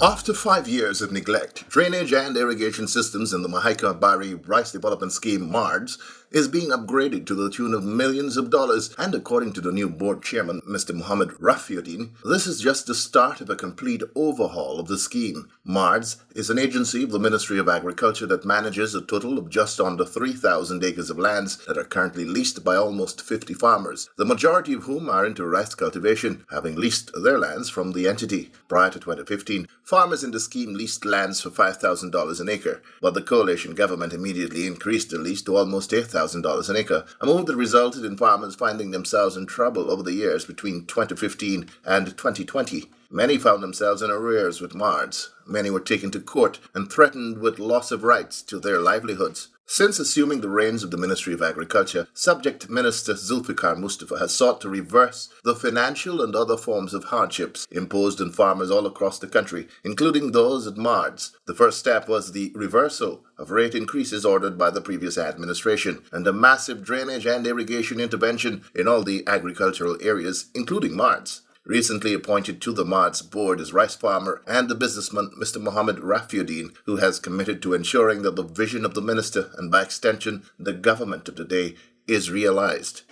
After 5 years of neglect, drainage and irrigation systems in the Mahaika Bari Rice Development Scheme Mards is being upgraded to the tune of millions of dollars, and according to the new board chairman, Mr. Mohammed Rafiuddin, this is just the start of a complete overhaul of the scheme. Mards is an agency of the Ministry of Agriculture that manages a total of just under 3,000 acres of lands that are currently leased by almost 50 farmers, the majority of whom are into rice cultivation, having leased their lands from the entity. Prior to 2015, farmers in the scheme leased lands for $5,000 an acre, but the coalition government immediately increased the lease to almost $8,000 an acre, a move that resulted in farmers finding themselves in trouble over the years between 2015 and 2020. Many found themselves in arrears with Mards. Many were taken to court and threatened with loss of rights to their livelihoods. Since assuming the reins of the Ministry of Agriculture, Subject Minister Zulfikar Mustafa has sought to reverse the financial and other forms of hardships imposed on farmers all across the country, including those at Mards. The first step was the reversal of rate increases ordered by the previous administration and a massive drainage and irrigation intervention in all the agricultural areas, including Mards. Recently appointed to the Mards board is rice farmer and the businessman Mr. Mohammed Rafiuddin, who has committed to ensuring that the vision of the minister and by extension the government of the day is realized.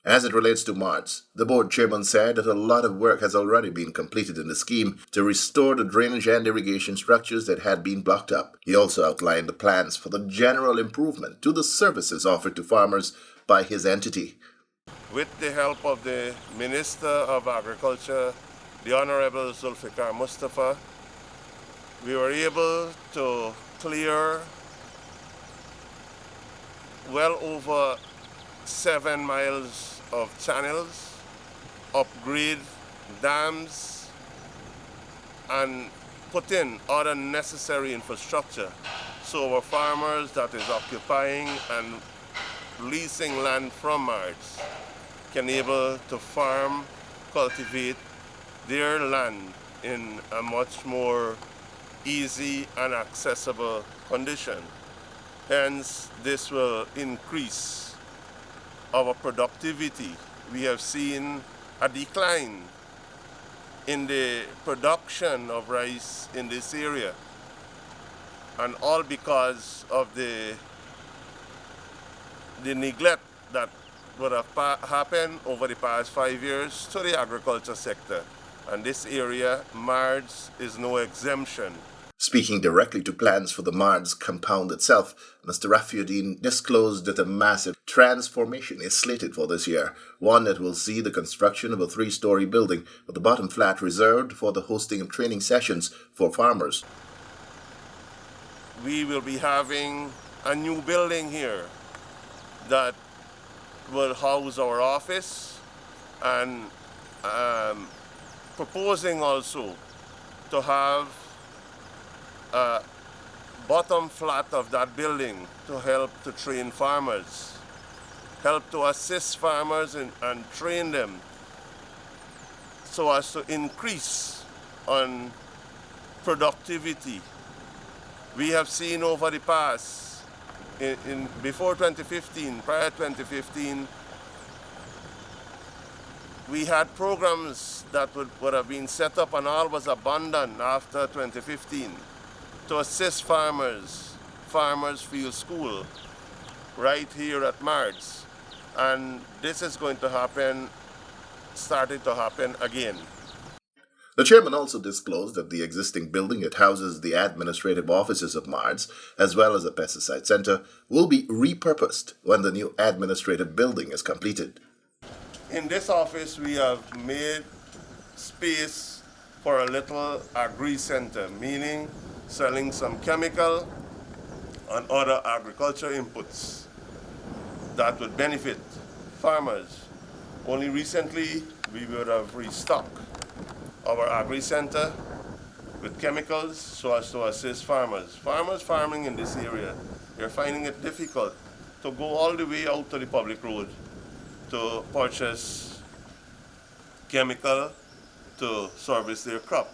As it relates to Mards, the board chairman said that a lot of work has already been completed in the scheme to restore the drainage and irrigation structures that had been blocked up. He also outlined the plans for the general improvement to the services offered to farmers by his entity. With the help of the Minister of Agriculture, the Honorable Zulfikar Mustafa, we were able to clear well over 7 miles of channels, upgrade dams, and put in other necessary infrastructure so our farmers that is occupying and leasing land from Mards can able to farm, cultivate their land in a much more easy and accessible condition. Hence, this will increase our productivity. We have seen a decline in the production of rice in this area, and all because of the neglect that would have happened over the past 5 years to the agriculture sector. And this area, Mards, is no exemption. Speaking directly to plans for the Mards compound itself, Mr. Rafiuddin disclosed that a massive transformation is slated for this year, one that will see the construction of a 3-story building with the bottom flat reserved for the hosting of training sessions for farmers. We will be having a new building here that will house our office, and proposing also to have a bottom flat of that building to help to train farmers, help to assist farmers and train them so as to increase on productivity. We have seen over the past, before 2015, prior to 2015, we had programs that would have been set up and all was abandoned after 2015 to assist farmers. Farmers Field School right here at Mards. And this is going to happen, started to happen again. The chairman also disclosed that the existing building that houses the administrative offices of Mards, as well as a pesticide center, will be repurposed when the new administrative building is completed. In this office, we have made space for a little agri-center, meaning selling some chemical and other agriculture inputs that would benefit farmers. Only recently, we would have restocked our agri-center with chemicals so as to assist farmers. Farmers farming in this area, they're finding it difficult to go all the way out to the public road to purchase chemical to service their crop.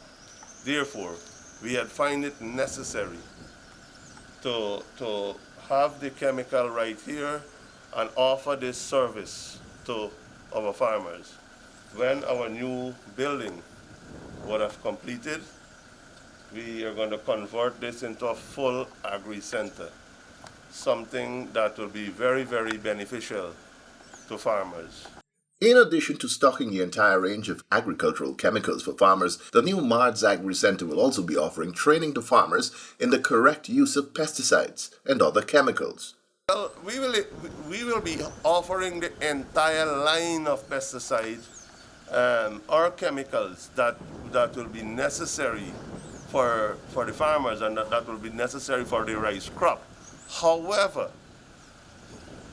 Therefore, we had find it necessary to have the chemical right here and offer this service to our farmers. When our new building would have completed, we are going to convert this into a full agri-center, something that will be very, very beneficial to farmers. In addition to stocking the entire range of agricultural chemicals for farmers, the new Mards Agri Center will also be offering training to farmers in the correct use of pesticides and other chemicals. Well, we will be offering the entire line of pesticides or chemicals that will be necessary for the farmers and that will be necessary for the rice crop. However,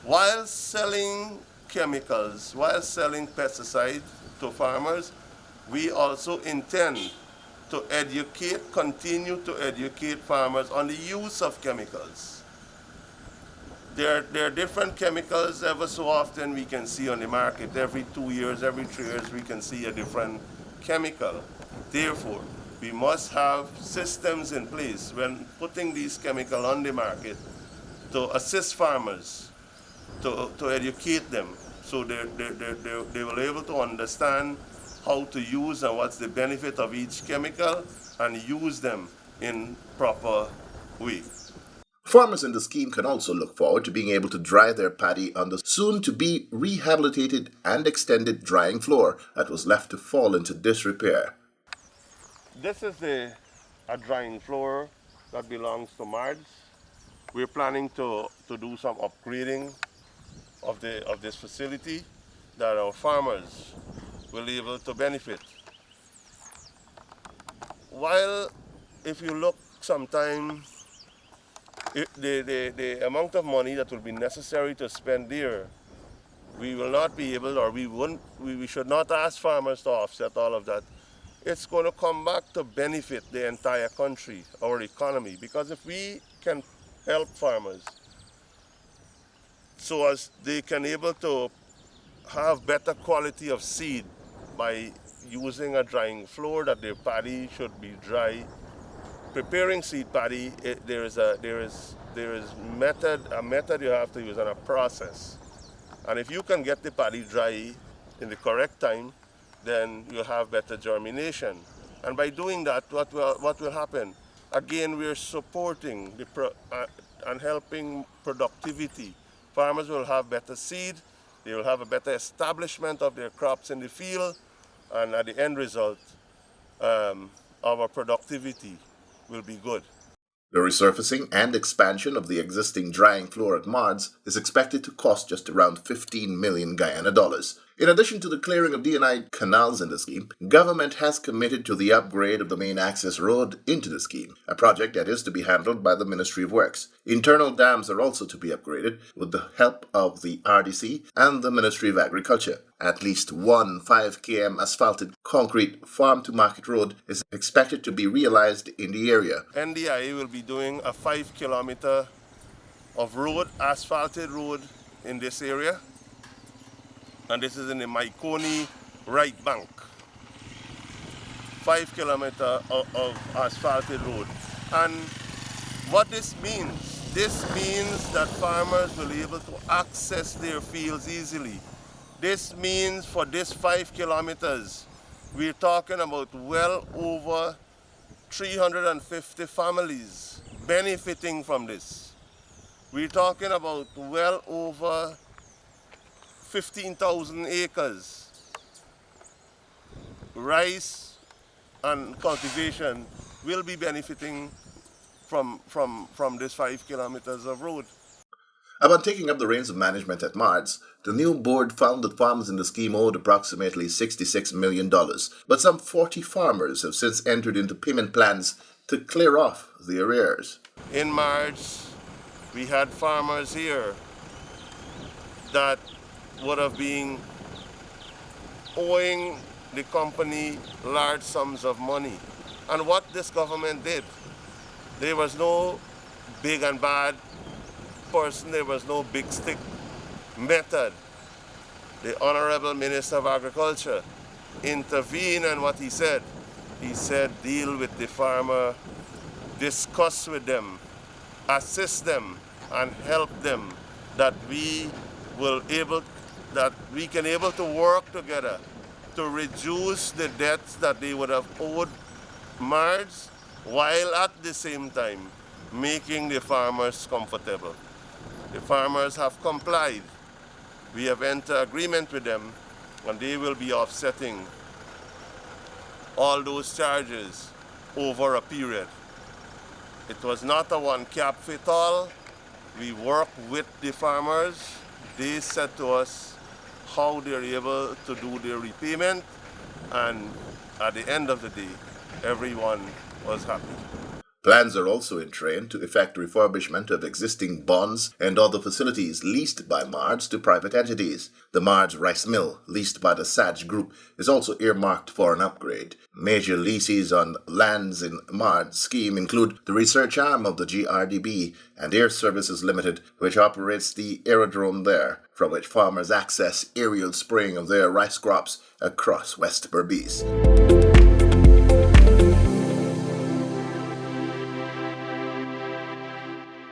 while selling chemicals, while selling pesticides to farmers, we also intend to continue to educate farmers on the use of chemicals. There are different chemicals. Ever so often we can see on the market, every 2 years, every 3 years, we can see a different chemical. Therefore, we must have systems in place when putting these chemicals on the market to assist farmers, to educate them, so they will be able to understand how to use and what's the benefit of each chemical and use them in proper way. Farmers in the scheme can also look forward to being able to dry their paddy on the soon-to-be rehabilitated and extended drying floor that was left to fall into disrepair. This is a drying floor that belongs to Mards. We're planning to do some upgrading of this facility that our farmers will be able to benefit. While if you look sometime, the amount of money that will be necessary to spend there, we will not be able, or we should not ask farmers to offset all of that. It's going to come back to benefit the entire country, our economy, because if we can help farmers so as they can able to have better quality of seed by using a drying floor, that their paddy should be dry. Preparing seed paddy, there is a method you have to use and a process. And if you can get the paddy dry in the correct time, then you'll have better germination. And by doing that, what will happen? Again, we're supporting and helping productivity. Farmers will have better seed, they will have a better establishment of their crops in the field, and at the end result, our productivity will be good. The resurfacing and expansion of the existing drying floor at Mards is expected to cost just around 15 million Guyana dollars. In addition to the clearing of D&I canals in the scheme, government has committed to the upgrade of the main access road into the scheme, a project that is to be handled by the Ministry of Works. Internal dams are also to be upgraded with the help of the RDC and the Ministry of Agriculture. At least one 5 km asphalted concrete farm-to-market road is expected to be realized in the area. NDIA will be doing a 5 kilometer of road, asphalted road in this area. And this is in the Maikoni right bank. 5 kilometers of asphalted road. And what this means that farmers will be able to access their fields easily. This means for this 5 kilometers, we're talking about well over 350 families benefiting from this. We're talking about well over 15,000 acres. Rice and cultivation will be benefiting from this 5 kilometers of road. Upon taking up the reins of management at Mards, the new board found that farmers in the scheme owed approximately $66 million, but some 40 farmers have since entered into payment plans to clear off the arrears. In March, we had farmers here that would have been owing the company large sums of money. And what this government did, there was no big and bad person, there was no big stick method. The Honorable Minister of Agriculture intervened, and what he said deal with the farmer, discuss with them, assist them and help them, that we can able to work together to reduce the debts that they would have owed Mards while at the same time making the farmers comfortable. The farmers have complied. We have entered agreement with them, and they will be offsetting all those charges over a period. It was not a one cap fit all. We work with the farmers. They said to us how they're able to do their repayment, and at the end of the day, everyone was happy. Plans are also in train to effect refurbishment of existing bonds and other facilities leased by Mards to private entities. The Mards rice mill, leased by the SADG Group, is also earmarked for an upgrade. Major leases on lands in Mards scheme include the research arm of the GRDB and Air Services Limited, which operates the aerodrome there, from which farmers access aerial spraying of their rice crops across West Berbice.